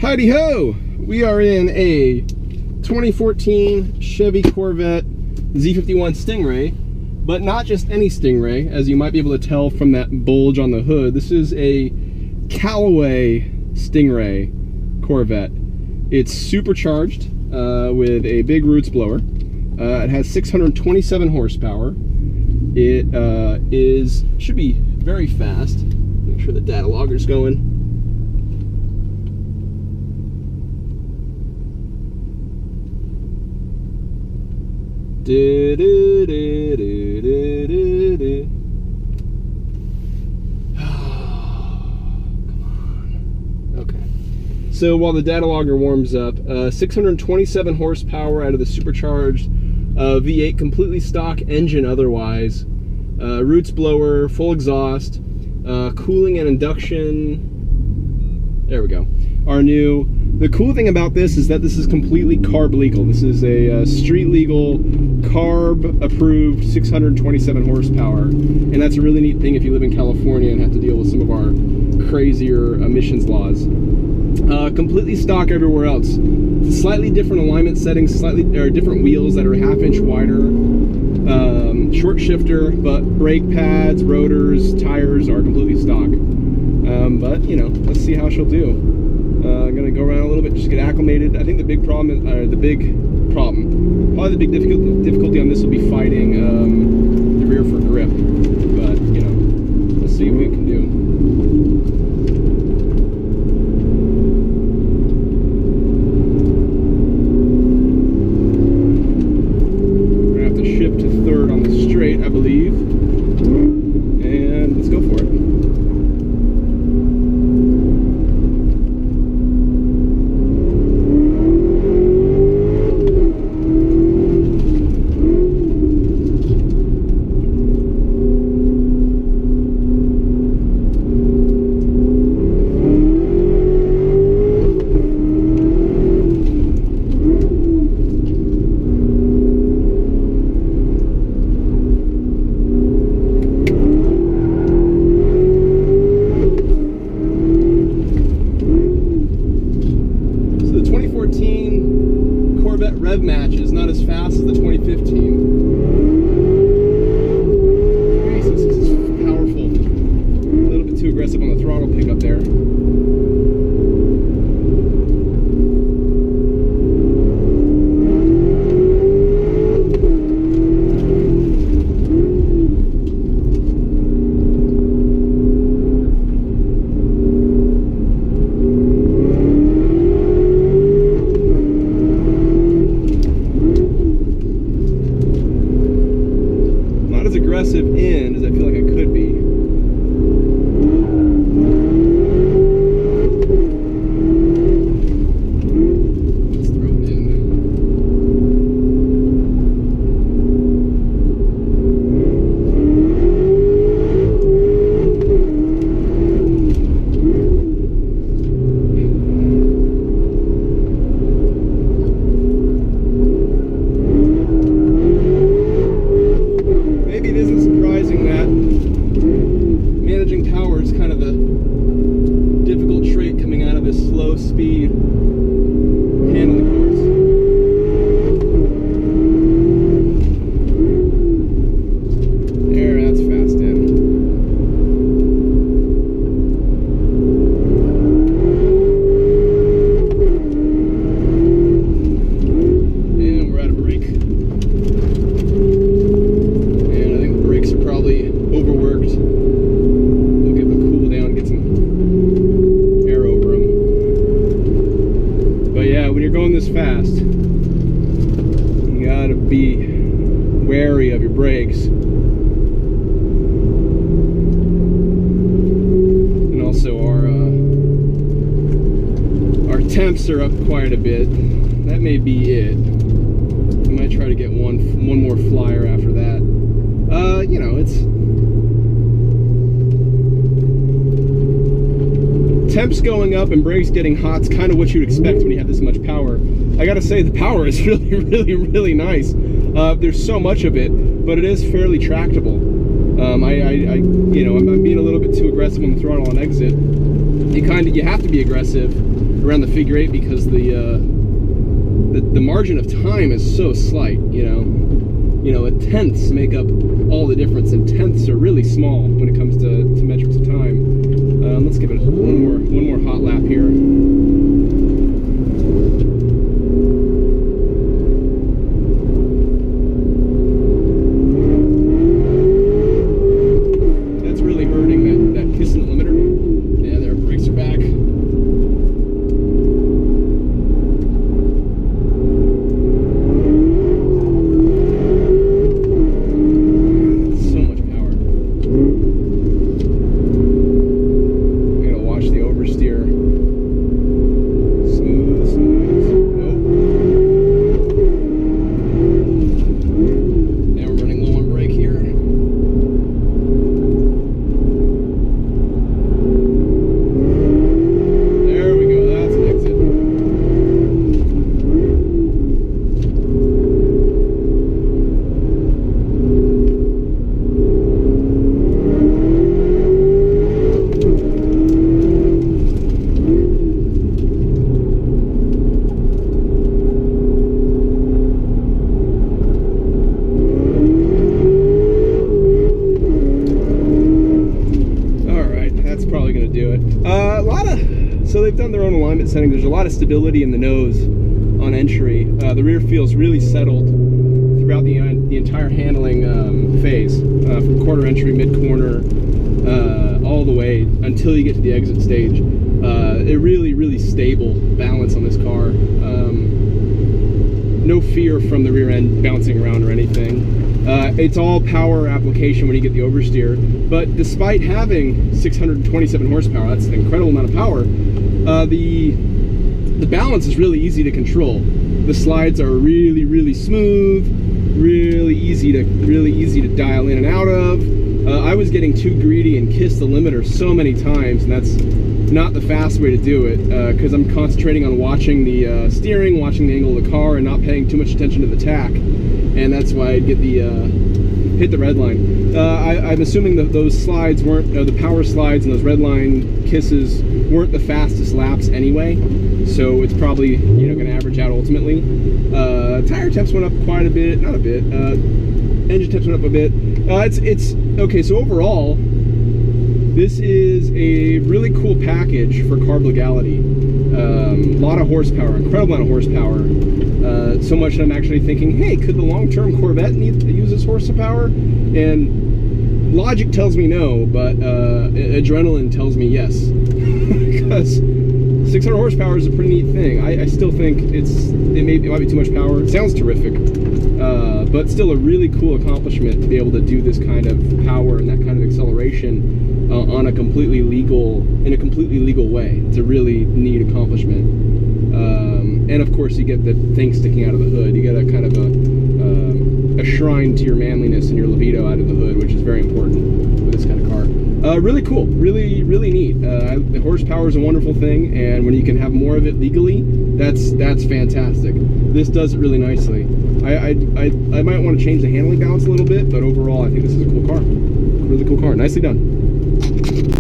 Howdy ho! We are in a 2014 Chevy Corvette Z51 Stingray, but not just any Stingray, as you might be able to tell from that bulge on the hood. This is a Callaway Stingray Corvette. It's supercharged with a big roots blower. It has 627 horsepower. It should be very fast. Make sure the data logger's going. Come on. Okay. So while the data logger warms up, 627 horsepower out of the supercharged V8, completely stock engine otherwise. Roots blower, full exhaust, cooling and induction. There we go. Are new. The cool thing about this is that this is completely CARB legal. This is a street legal, CARB approved 627 horsepower. And that's a really neat thing if you live in California and have to deal with some of our crazier emissions laws. Completely stock everywhere else. It's slightly different alignment settings, different wheels that are ½ inch wider. Short shifter, but brake pads, rotors, tires are completely stock. But you know, let's see how she'll do. I'm gonna go around a little bit, just get acclimated. I think the big problem is, probably the big difficulty on this will be fighting the rear for grip. But you know, let's see what we can do. We're gonna have to shift to third on the straight, I believe, and let's go for it. Corvette rev match is not as fast as the 2015. Jesus, this is powerful. A little bit too aggressive on the throttle pickup there. Aggressive in as I feel like I could be. Let's throw it in. Maybe it isn't surprising that managing power is kind of a difficult trait coming out of this slow speed handling course. There, that's fast in. And we're out of brake. Overworked. We'll give them a cool down, get some air over them. But yeah, when you're going this fast, you gotta be wary of your brakes. And also our temps are up quite a bit. That may be it. I might try to get one more flyer after that. You know, it's temps going up and brakes getting hot is kind of what you'd expect when you have this much power. I gotta say, the power is really nice. There's so much of it, but it is fairly tractable. You know, I'm being a little bit too aggressive on the throttle on exit, you have to be aggressive around the figure 8 because the margin of time is so slight. Tenths make up all the difference, and tenths are really small when it comes to metrics of time. Let's give it one more hot lap here. That's really hurting, that piston limiter. Yeah, their brakes are back. So they've done their own alignment setting. There's a lot of stability in the nose on entry. The rear feels really settled throughout the entire handling phase, from quarter entry, mid-corner, all the way until you get to the exit stage. A really stable balance on this car. No fear from the rear end bouncing around or anything. It's all power application when you get the oversteer, but despite having 627 horsepower, that's an incredible amount of power, the balance is really easy to control. The slides are really smooth, really easy to dial in and out of. I was getting too greedy and kissed the limiter so many times, and that's not the fast way to do it, because I'm concentrating on watching the steering, watching the angle of the car, and not paying too much attention to the tach. And that's why I'd get hit the red line. I'm assuming that those slides weren't, the power slides and those red line kisses weren't the fastest laps anyway, so it's probably going to average out ultimately. Tire temps went up quite a bit, not a bit. Engine temps went up a bit. It's okay. So overall, this is a really cool package for CARB legality. A lot of horsepower, incredible amount of horsepower. So much that I'm actually thinking, hey, could the long-term Corvette need to use this horsepower? And logic tells me no, but adrenaline tells me yes. Because 600 horsepower is a pretty neat thing. I still think it might be too much power. It sounds terrific, but still a really cool accomplishment to be able to do this kind of power and that kind of acceleration in a completely legal way. It's a really neat accomplishment. And of course, you get the thing sticking out of the hood. You get a kind of a shrine to your manliness and your libido out of the hood, which is very important with this kind of car. Really cool, really neat. The horsepower is a wonderful thing, and when you can have more of it legally, that's fantastic. This does it really nicely. I might want to change the handling balance a little bit, but overall, I think this is a cool car. Really cool car. Nicely done.